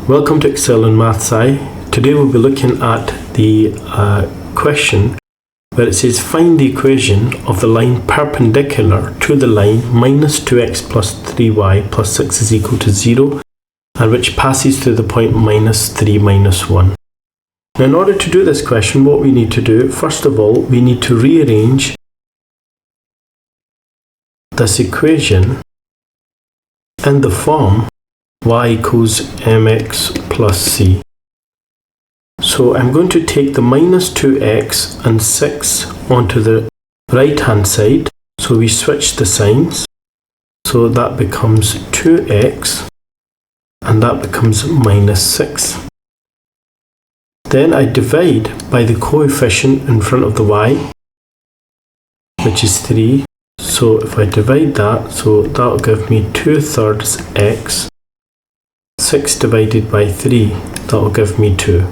Welcome to Excel and MathSci. Today we'll be looking at the question where it says find the equation of the line perpendicular to the line minus 2x plus 3y plus 6 is equal to 0 and which passes through the point minus 3 minus 1. Now in order to do this question, what we need to do, first of all, we need to rearrange this equation in the form y equals mx plus c. So I'm going to take the minus 2x and 6 onto the right hand side. So we switch the signs. So that becomes 2x and that becomes minus 6. Then I divide by the coefficient in front of the y, which is 3. So if I divide that, so that will give me 2/3 x. 6 divided by 3, that will give me 2.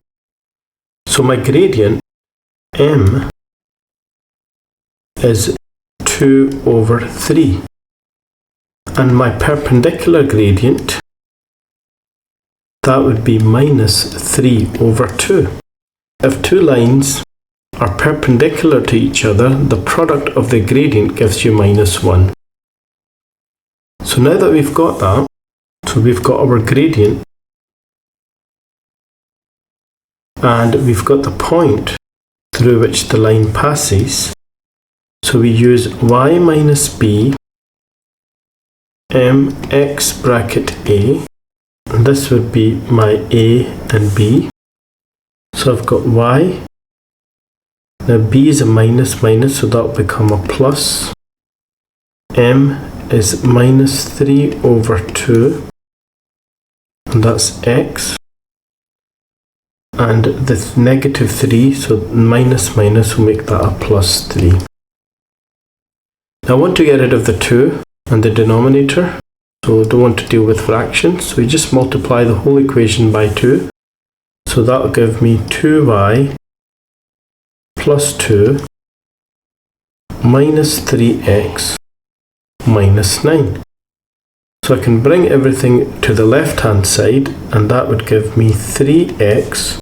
So my gradient m is 2 over 3. And my perpendicular gradient, that would be minus 3 over 2. If two lines are perpendicular to each other, the product of the gradient gives you minus 1. So now that we've got that, so we've got our gradient and we've got the point through which the line passes. So we use y minus b mx bracket a, and this would be my a and b. So I've got y, now b is a minus, so that will become a plus. M is minus 3 over 2, and that's x. And this negative 3, so minus will make that a plus 3. Now I want to get rid of the 2 and the denominator, so I don't want to deal with fractions, so we just multiply the whole equation by 2. So that will give me 2y plus 2 minus 3x minus 9. So I can bring everything to the left hand side, and that would give me 3x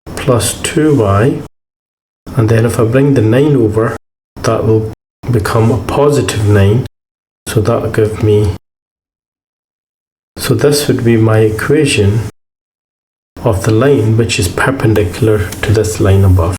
plus 2y, and then if I bring the 9 over, that will become a positive 9, so that will give me, so this would be my equation of the line which is perpendicular to this line above.